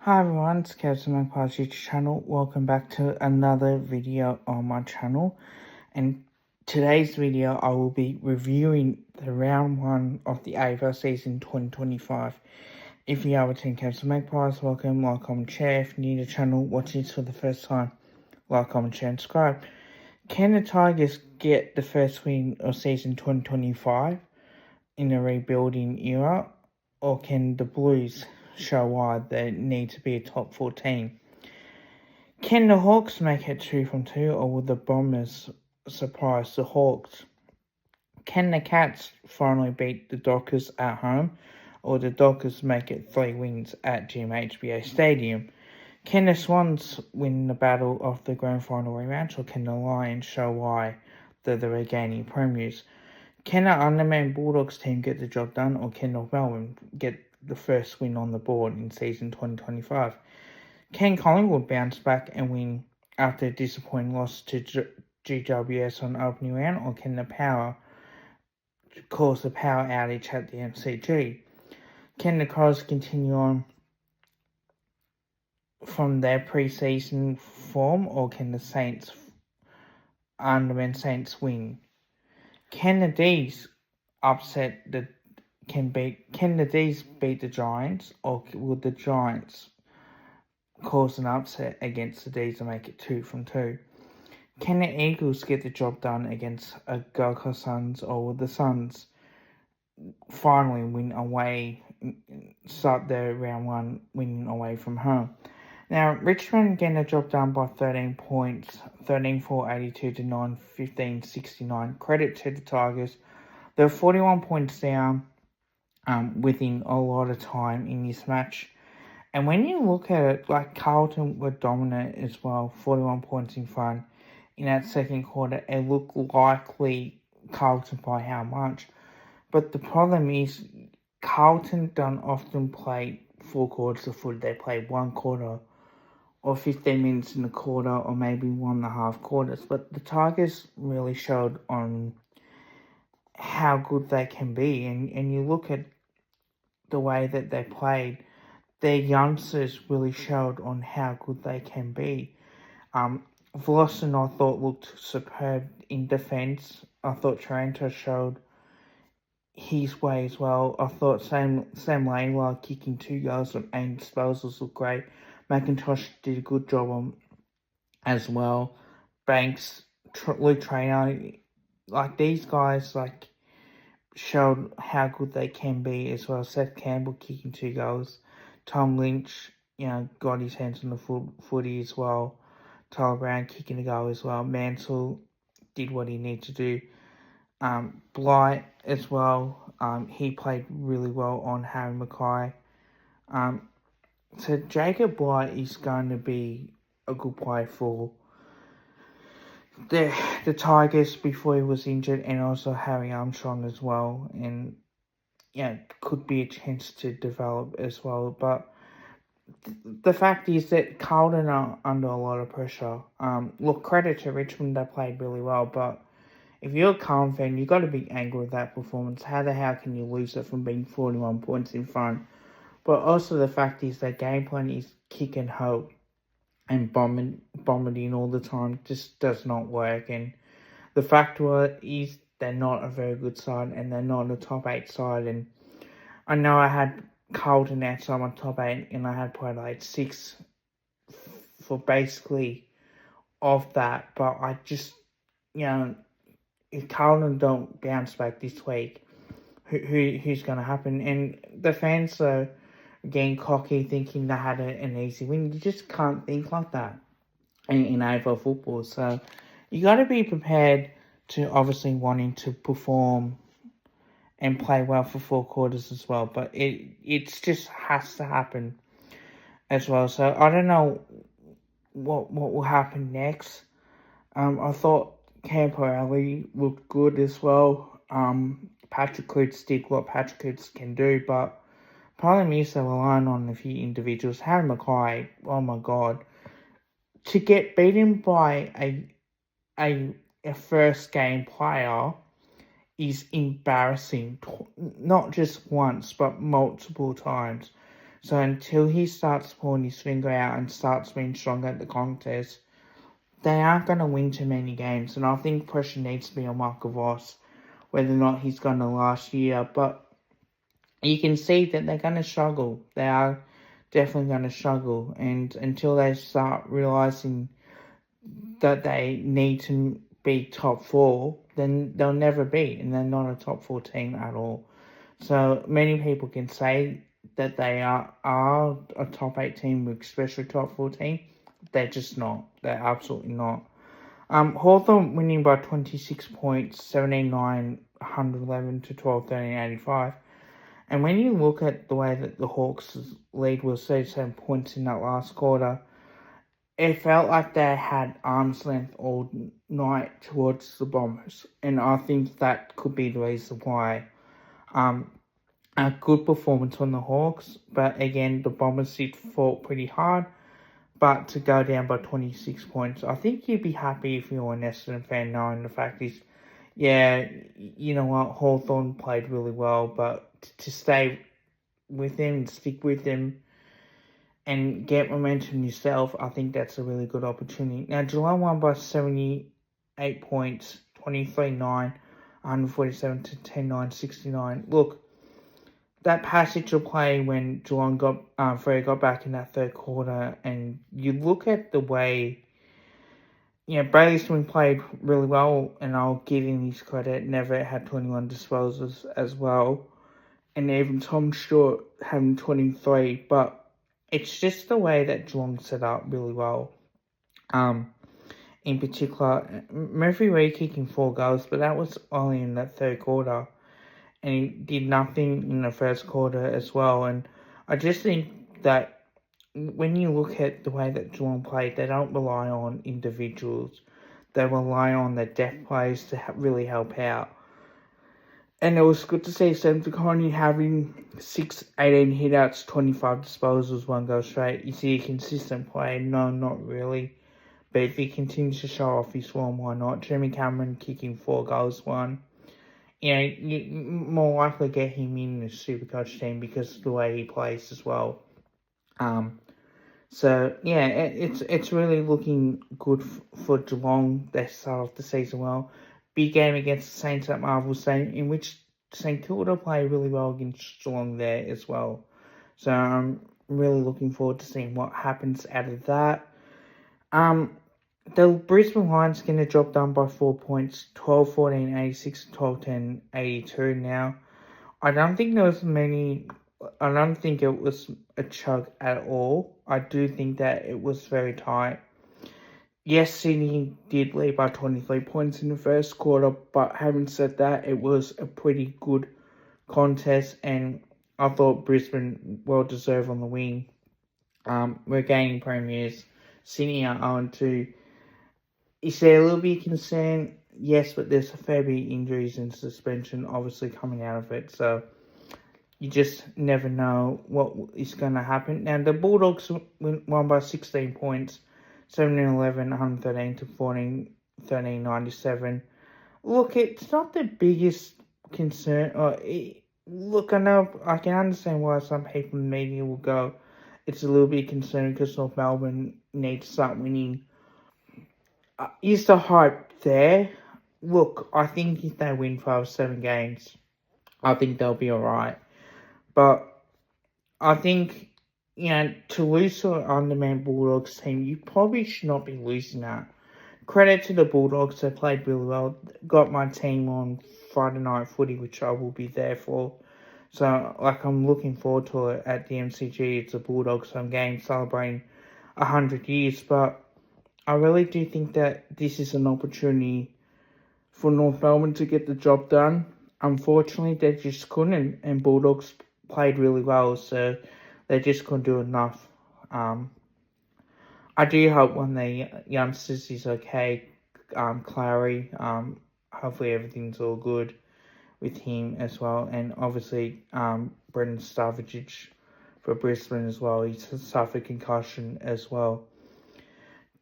Hi everyone, it's Captain Magpie's YouTube channel. Welcome back to another video on my channel. And today's video I will be reviewing the round 1 of the AFL season 2025. If you are returning Captain Magpies, welcome, like, comment, share. If you're new to the channel, watching this for the first time, like, comment, share and subscribe. Can the Tigers get the first win of season 2025 in a rebuilding era? Or can the Blues show why they need to be a top 4 team? Can the Hawks make it 2 from 2, or will the Bombers surprise the Hawks? Can the Cats finally beat the Dockers at home, or the Dockers make it 3 wins at GMHBA Stadium? Can the Swans win the battle of the grand final rematch, or can the Lions show why they're the regaining premiers? Can the undermanned Bulldogs team get the job done, or can North Melbourne get the first win on the board in season 2025? Can Collingwood bounce back and win after a disappointing loss to GWS on opening round, or can the Power cause a power outage at the MCG? Can the Crows continue on from their pre-season form, or can the undermanned Saints win? Can the D's Can the D's beat the Giants, or will the Giants cause an upset against the D's and make it 2 from 2? Can the Eagles get the job done against a Gold Coast Suns, or will the Suns finally win away, start their round 1 winning away from home? Now, Richmond getting the job done by 13 points, 13-4-82 to 9-15-69. Credit to the Tigers. They're 41 points down within a lot of time in this match. And when you look at it, like, Carlton were dominant as well, 41 points in front in that second quarter. It looked likely Carlton by how much. But the problem is, Carlton don't often play 4 quarters of footy. They play 1 quarter or 15 minutes in a quarter, or maybe 1.5 quarters. But the Tigers really showed on how good they can be. And you look at the way that they played, their youngsters really showed on how good they can be. Vlossen, I thought, looked superb in defence. I thought Taranto showed his way as well. I thought Sam Laidlaw kicking 2 goals and 8 disposals looked great. McIntosh did a good job as well. Banks, Luke Traynor, like, these guys, like, showed how good they can be as well. Seth Campbell kicking 2 goals. Tom Lynch, got his hands on the footy as well. Tyler Brown kicking a goal as well. Mansell did what he needed to do. Blight as well. He played really well on Harry Mackay. So Jacob Blight is going to be a good player for the Tigers before he was injured, and also Harry Armstrong as well. And could be a chance to develop as well. But the fact is that Carlton are under a lot of pressure. Look, credit to Richmond, they played really well, but if you're a Carlton fan, you've got to be angry with that performance. How the hell can you lose it from being 41 points in front? But also the fact is that game plan is kick and hope and bombing all the time just does not work. And the fact is they're not a very good side, and they're not a top 8 side. And I know I had Carlton outside my top 8, and I had Port Adelaide 6 for basically of that. But I just, if Carlton don't bounce back this week, who's going to happen? And the fans are getting cocky, thinking they had an easy win. You just can't think like that in AFL football. So you got to be prepared to obviously wanting to perform and play well for 4 quarters as well. But it just has to happen as well. So I don't know what will happen next. I thought Campo Alley looked good as well. Patrick Coots did what Patrick Coots can do, but problem is they're relying on a few individuals. Harry Mackay, oh my god. To get beaten by a first game player is embarrassing. Not just once, but multiple times. So until he starts pulling his finger out and starts being stronger at the contest, they aren't going to win too many games. And I think pressure needs to be on Michael Voss, whether or not he's going to last year. But you can see that they're going to struggle. They are definitely going to struggle. And until they start realising that they need to be top 4, then they'll never be. And they're not a top 4 team at all. So many people can say that they are a top 8 team, especially top 4 team. They're just not. They're absolutely not. Hawthorn winning by 26 points, 79, 111 to 12, 13, 85. And when you look at the way that the Hawks' lead was 37 points in that last quarter, it felt like they had arm's length all night towards the Bombers. And I think that could be the reason why. A good performance on the Hawks, but again, the Bombers did fought pretty hard. But to go down by 26 points, I think you'd be happy if you're an Essendon fan, knowing the fact is, yeah, you know what, Hawthorn played really well, but to stay with him, stick with him, and get momentum yourself, I think that's a really good opportunity. Now, Geelong won by 78 points, 23-9, 147 to 10-9, 69. Look, that passage of play when Geelong Freo got back in that third quarter, and you look at the way, Bailey Swing played really well, and I'll give him his credit. Never had 21 disposals as well, and even Tom Stewart having 23, but it's just the way that Geelong set up really well. In particular, Murphy Reid kicking 4 goals, but that was only in that third quarter. And he did nothing in the first quarter as well. And I just think that when you look at the way that Geelong played, they don't rely on individuals. They rely on their depth players to really help out. And it was good to see Sam DeConey having 18 hitouts, 25 disposals, 1 goal straight. You see a consistent play? No, not really. But if he continues to show off his form, why not? Jeremy Cameron kicking 4 goals, 1. You more likely get him in the Supercoach team because of the way he plays as well. So yeah, it's really looking good for Geelong. They start off the season well. Big game against the Saints at Marvel Stadium, in which St Kilda play really well against Geelong there as well. So I'm really looking forward to seeing what happens out of that. The Brisbane Lions getting a job done by 4 points, 12-14, 86, 12-10, 82 now. I don't think it was a chug at all. I do think that it was very tight. Yes, Sydney did lead by 23 points in the first quarter, but having said that, it was a pretty good contest, and I thought Brisbane well deserved on the win. We're gaining premiers. Sydney are on to. Is there a little bit of concern? Yes, but there's a fair bit of injuries and suspension obviously coming out of it, so you just never know what is going to happen. Now, the Bulldogs won by 16 points, 17-11, 113 to 14, 13, 97. Look, it's not the biggest concern. Look, I know I can understand why some people in the media will go, it's a little bit concerned because North Melbourne need to start winning. Is the hype there? Look, I think if they win 5 or 7 games, I think they'll be alright. But I think, to lose to an undermanned Bulldogs team, you probably should not be losing that. Credit to the Bulldogs, they played really well. Got my team on Friday night footy, which I will be there for. So, I'm looking forward to it at the MCG. It's a Bulldogs home game celebrating 100 years, but I really do think that this is an opportunity for North Melbourne to get the job done. Unfortunately, they just couldn't, and Bulldogs played really well, so they just couldn't do enough. I do hope one of the youngsters is okay. Clary, hopefully everything's all good with him as well, and obviously Brendan Stavage for Brisbane as well. He's suffered concussion as well.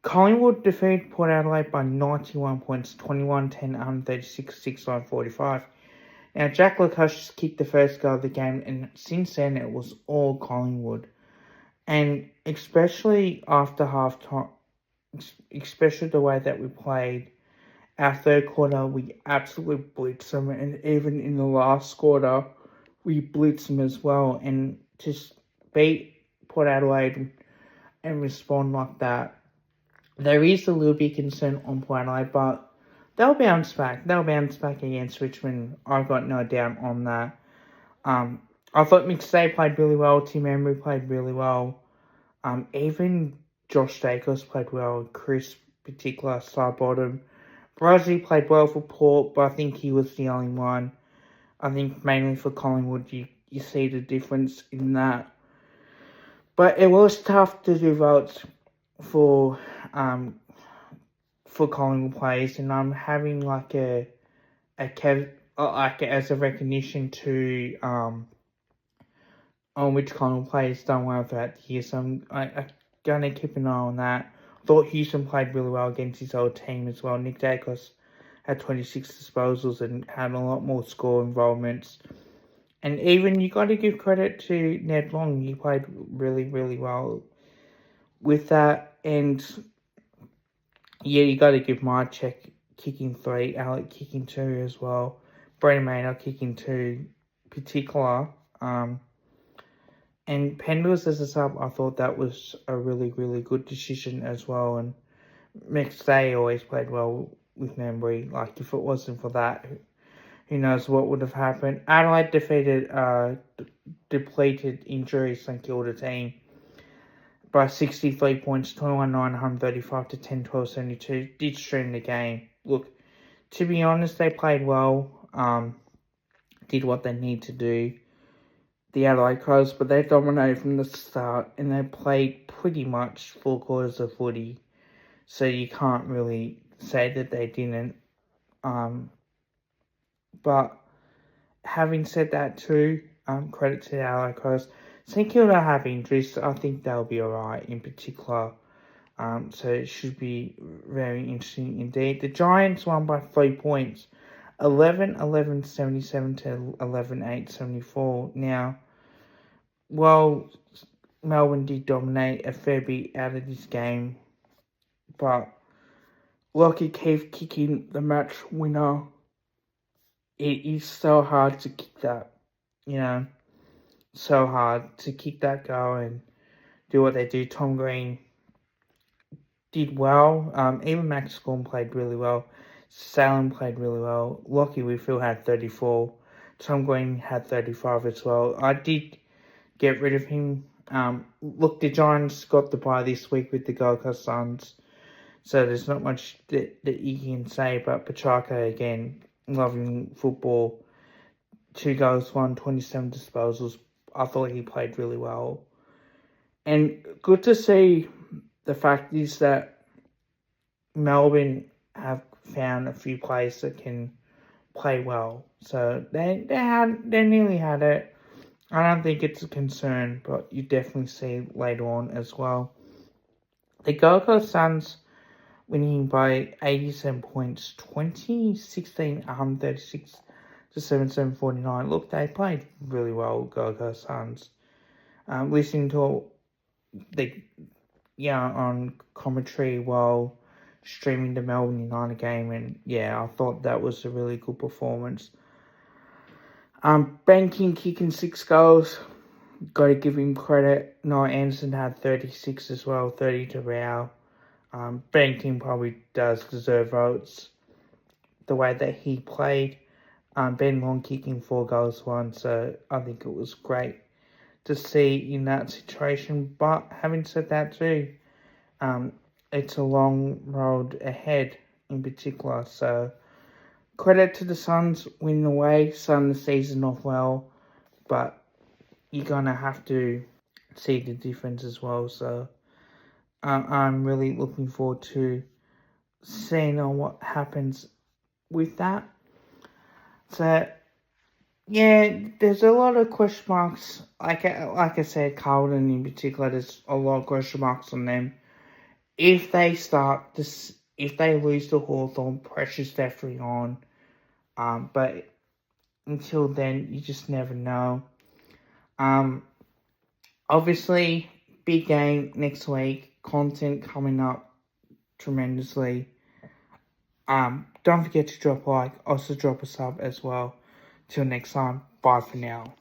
Collingwood defeated Port Adelaide by 91 points, 21-10, 136, 69, 45. Now, Jack Lacush kicked the first goal of the game, and since then it was all Collingwood. And especially after halftime, especially the way that we played, our third quarter, we absolutely blitzed them. And even in the last quarter, we blitzed them as well. And just beat Port Adelaide and respond like that, there is a little bit of concern on Port Adelaide, but they'll bounce back. They'll bounce back against Richmond. I've got no doubt on that. I thought McStay played really well. Tim Embry played really well. Even Josh Dacos played well. Chris, particular side bottom. Brazzy played well for Port, but I think he was the only one. I think mainly for Collingwood, you see the difference in that. But it was tough to do votes for Collingwood players, and I'm having like a as a recognition to on which Collingwood players done well throughout the year. So I'm gonna keep an eye on that. I thought Houston played really well against his old team as well. Nick Dacos had 26 disposals and had a lot more score involvements. And even you got to give credit to Ned Long. He played really, really well with that. And yeah, you got to give Marchek kicking 3, Alec kicking 2 as well. Brendan Maynard kicking 2 particular. And Pendles as a sub, I thought that was a really, really good decision as well. And McStay always played well with Membry. Like, if it wasn't for that, who knows what would have happened. Adelaide defeated depleted injuries and killed a team by 63 points, 21-9, 135 to 10-12, 72. Did stream the game. Look, to be honest, they played well. Did what they need to do. The Adelaide Crows, but they dominated from the start and they played pretty much 4 quarters of footy. So you can't really say that they didn't. But having said that too, credit to the Adelaide Crows. St Kilda have injuries, so I think they'll be alright in particular. So it should be very interesting indeed. The Giants won by 3 points. 11-11 77 to 11-8 74. Now, well, Melbourne did dominate a fair bit out of this game, but Lockie Keith kicking the match winner, it is so hard to kick that, so hard to kick that goal and do what they do. Tom Green did well. Even Max Gorn played really well. Salem played really well. Lockie Whitfield had 34. Tom Green had 35 as well. I did get rid of him. Look, the Giants got the bye this week with the Gold Coast Suns, so there's not much that you can say about Petrarca again. Loving football. 2 goals, 27 disposals. I thought he played really well. And good to see the fact is that Melbourne have found a few players that can play well. So they nearly had it. I don't think it's a concern, but you definitely see later on as well. The Gold Coast Suns winning by 87 points, 2016, 136 to 77-49. Look, they played really well, Gold Coast Suns. Listening to on commentary while streaming the Melbourne United game, and I thought that was a really good performance. Ben King kicking 6 goals. Got to give him credit. Noah Anderson had 36 as well, 30 to Rao. Ben King probably does deserve votes the way that he played. Ben Long kicking 4 goals won, so I think it was great to see in that situation. But having said that too, it's a long road ahead in particular, so credit to the Suns winning away, starting the season off well, but you're going to have to see the difference as well. So I'm really looking forward to seeing on what happens with that. So, there's a lot of question marks. Like I said, Carlton in particular, there's a lot of question marks on them. If they lose to Hawthorn, pressure's definitely on. But until then, you just never know. Obviously, big game next week. Content coming up tremendously. Don't forget to drop a like. Also drop a sub as well. Till next time. Bye for now.